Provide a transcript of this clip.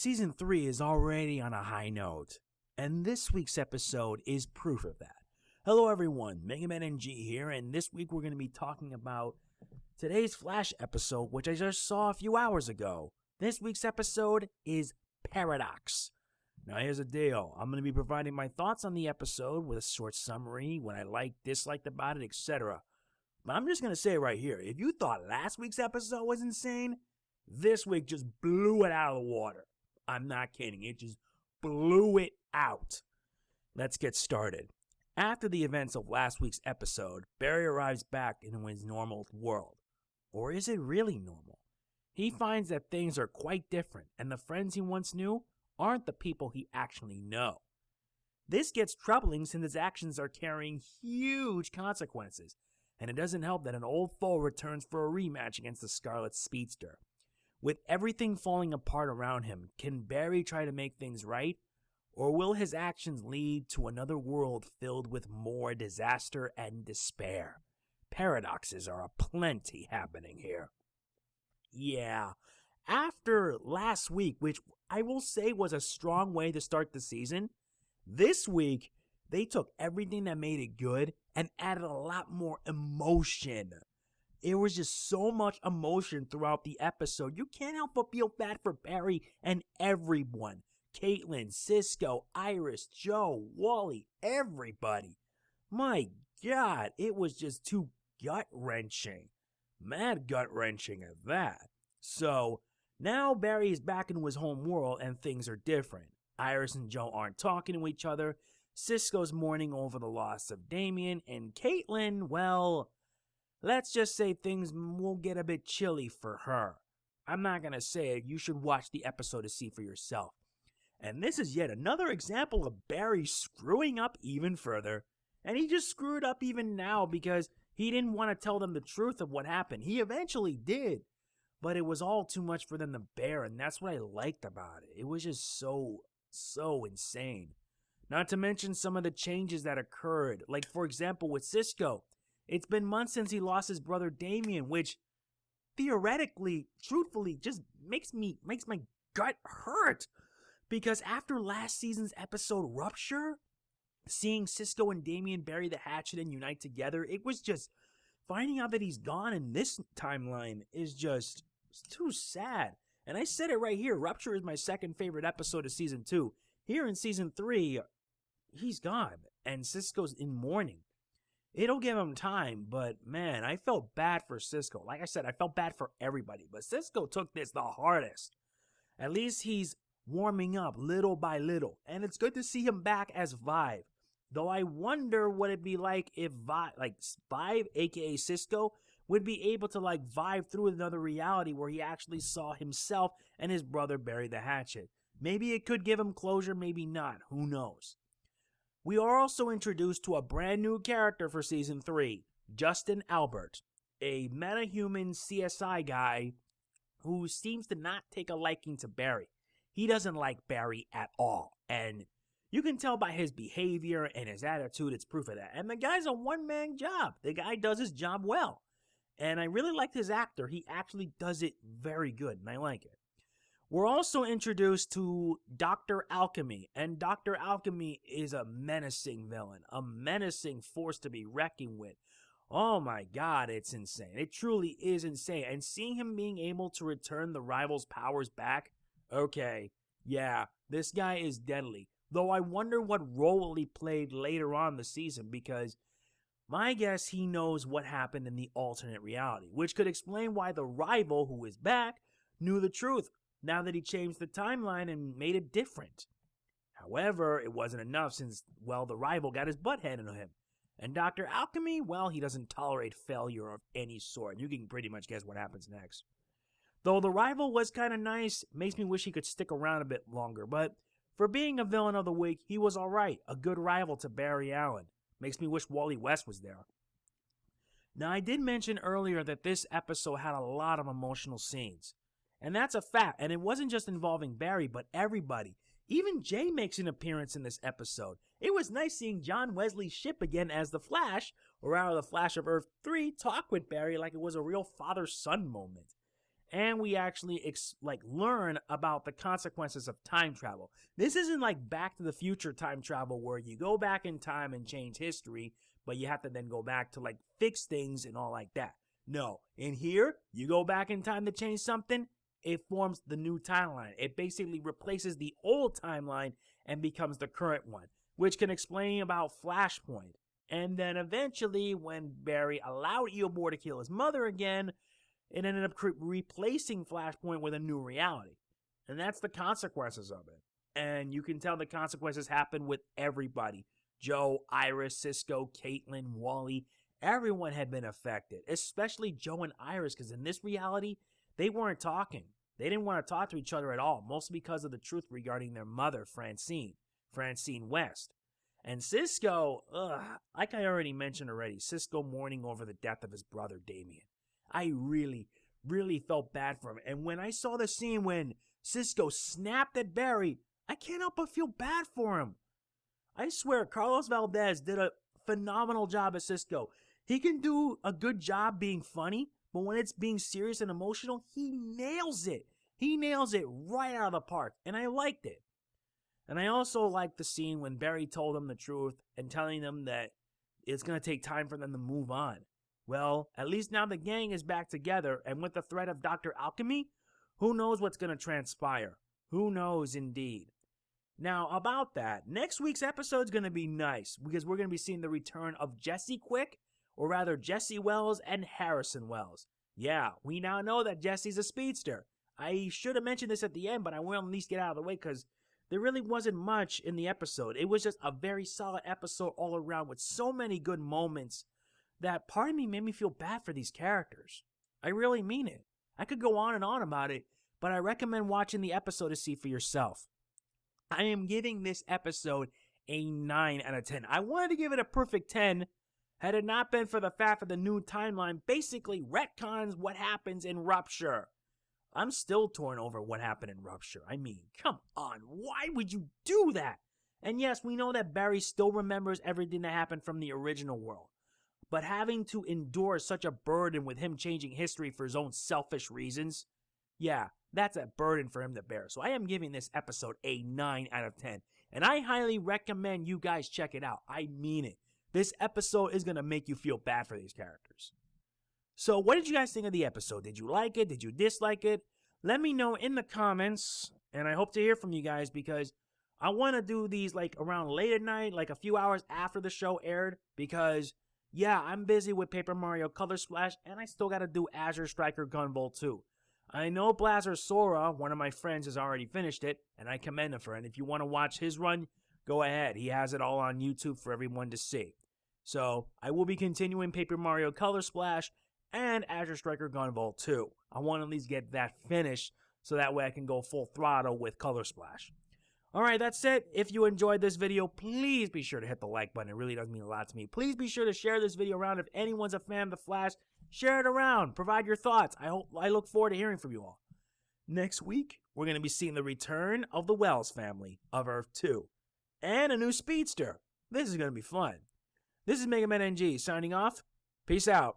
Season 3 is already on a high note, and this week's episode is proof of that. Hello everyone, Mega Man and G here, and this week we're going to be talking about today's Flash episode, which I just saw a few hours ago. This week's episode is Paradox. Now here's the deal, I'm going to be providing my thoughts on the episode with a short summary, what I liked, disliked about it, etc. But I'm just going to say right here, if you thought last week's episode was insane, this week just blew it out of the water. I'm not kidding, it just blew it out. Let's get started. After the events of last week's episode, Barry arrives back in his normal world. Or is it really normal? He finds that things are quite different, and the friends he once knew aren't the people he actually knows. This gets troubling since his actions are carrying huge consequences, and it doesn't help that an old foe returns for a rematch against the Scarlet Speedster. With everything falling apart around him, can Barry try to make things right? Or will his actions lead to another world filled with more disaster and despair? Paradoxes are aplenty happening here. Yeah, after last week, which I will say was a strong way to start the season, this week they took everything that made it good and added a lot more emotion. It was just so much emotion throughout the episode. You can't help but feel bad for Barry and everyone. Caitlin, Cisco, Iris, Joe, Wally, everybody. My God, it was just too gut-wrenching. Mad gut-wrenching at that. So, now Barry is back into his home world and things are different. Iris and Joe aren't talking to each other. Cisco's mourning over the loss of Damien. And Caitlin, well, let's just say things will get a bit chilly for her. I'm not going to say it. You should watch the episode to see for yourself. And this is yet another example of Barry screwing up even further. And he just screwed up even now because he didn't want to tell them the truth of what happened. He eventually did. But it was all too much for them to bear, and that's what I liked about it. It was just so insane. Not to mention some of the changes that occurred. Like, for example, with Cisco. It's been months since he lost his brother Damien, which theoretically, truthfully, just makes my gut hurt. Because after last season's episode Rupture, seeing Cisco and Damien bury the hatchet and unite together, it was just, finding out that he's gone in this timeline is just too sad. And I said it right here, Rupture is my second favorite episode of Season 2. Here in Season 3, he's gone, and Cisco's in mourning. It'll give him time, but man, I felt bad for Cisco. Like I said, I felt bad for everybody, but Cisco took this the hardest. At least he's warming up little by little, and it's good to see him back as Vive. Though I wonder what it'd be like if Vive, aka Cisco, would be able to Vive through another reality where he actually saw himself and his brother bury the hatchet. Maybe it could give him closure, maybe not, who knows. We are also introduced to a brand new character for Season 3, Julian Albert, a metahuman CSI guy who seems to not take a liking to Barry. He doesn't like Barry at all, and you can tell by his behavior and his attitude, it's proof of that. And the guy's a one-man job. The guy does his job well. And I really liked his actor. He actually does it very good, and I like it. We're also introduced to Dr. Alchemy, and Dr. Alchemy is a menacing villain, a menacing force to be reckoned with. Oh my God, it's insane. It truly is insane. And seeing him being able to return the Rival's powers back, okay, yeah, this guy is deadly. Though I wonder what role he played later on the season, because my guess he knows what happened in the alternate reality, which could explain why the Rival, who is back, knew the truth now that he changed the timeline and made it different. However, it wasn't enough since, well, the Rival got his butt handed to him. And Dr. Alchemy, well, he doesn't tolerate failure of any sort. You can pretty much guess what happens next. Though the Rival was kind of nice, makes me wish he could stick around a bit longer, but for being a villain of the week, he was alright, a good rival to Barry Allen. Makes me wish Wally West was there. Now, I did mention earlier that this episode had a lot of emotional scenes. And that's a fact, and it wasn't just involving Barry, but everybody. Even Jay makes an appearance in this episode. It was nice seeing John Wesley Shipp again as the Flash, or rather the Flash of Earth 3, talk with Barry like it was a real father-son moment. and we actually learn about the consequences of time travel. This isn't like Back to the Future time travel where you go back in time and change history, but you have to then go back to like fix things and all like that. No, in here, you go back in time to change something, it forms the new timeline. It basically replaces the old timeline and becomes the current one, which can explain about Flashpoint. And then eventually, when Barry allowed Eobor to kill his mother again, it ended up replacing Flashpoint with a new reality. And that's the consequences of it. And you can tell the consequences happen with everybody. Joe, Iris, Cisco, Caitlin, Wally. Everyone had been affected, especially Joe and Iris, because in this reality, they weren't talking. They didn't want to talk to each other at all, mostly because of the truth regarding their mother, Francine West. And Cisco, like I already mentioned already, Cisco mourning over the death of his brother, Damien. I really, really felt bad for him. And when I saw the scene when Cisco snapped at Barry, I can't help but feel bad for him. I swear, Carlos Valdez did a phenomenal job as Cisco. He can do a good job being funny, but when it's being serious and emotional, he nails it. He nails it right out of the park, and I liked it. And I also liked the scene when Barry told them the truth and telling them that it's going to take time for them to move on. Well, at least now the gang is back together, and with the threat of Dr. Alchemy, who knows what's going to transpire? Who knows indeed? Now, about that, next week's episode is going to be nice, because we're going to be seeing the return of Jesse Quick, or rather Jesse Wells and Harrison Wells. Yeah, we now know that Jesse's a speedster. I should have mentioned this at the end, but I will at least get out of the way, because there really wasn't much in the episode. It was just a very solid episode all around with so many good moments that part of me made me feel bad for these characters. I really mean it. I could go on and on about it, but I recommend watching the episode to see for yourself. I am giving this episode a 9 out of 10. I wanted to give it a perfect 10 had it not been for the fact that the new timeline basically retcons what happens in Rupture. I'm still torn over what happened in Rupture. I mean, come on, why would you do that? And yes, we know that Barry still remembers everything that happened from the original world. But having to endure such a burden with him changing history for his own selfish reasons, yeah, that's a burden for him to bear. So I am giving this episode a 9 out of 10. And I highly recommend you guys check it out. I mean it. This episode is going to make you feel bad for these characters. So what did you guys think of the episode? Did you like it? Did you dislike it? Let me know in the comments. And I hope to hear from you guys, because I want to do these like around late at night, like a few hours after the show aired. Because, yeah, I'm busy with Paper Mario Color Splash, and I still got to do Azure Striker Gunvolt too. I know Blazer Sora, one of my friends, has already finished it, and I commend him for it. And if you want to watch his run, go ahead. He has it all on YouTube for everyone to see. So, I will be continuing Paper Mario Color Splash and Azure Striker Gunvolt too. I want to at least get that finished, so that way I can go full throttle with Color Splash. Alright, that's it. If you enjoyed this video, please be sure to hit the like button. It really does mean a lot to me. Please be sure to share this video around. If anyone's a fan of The Flash, share it around. Provide your thoughts. I look forward to hearing from you all. Next week, we're going to be seeing the return of the Wells family of Earth 2. And a new speedster. This is going to be fun. This is Mega Man NG signing off. Peace out.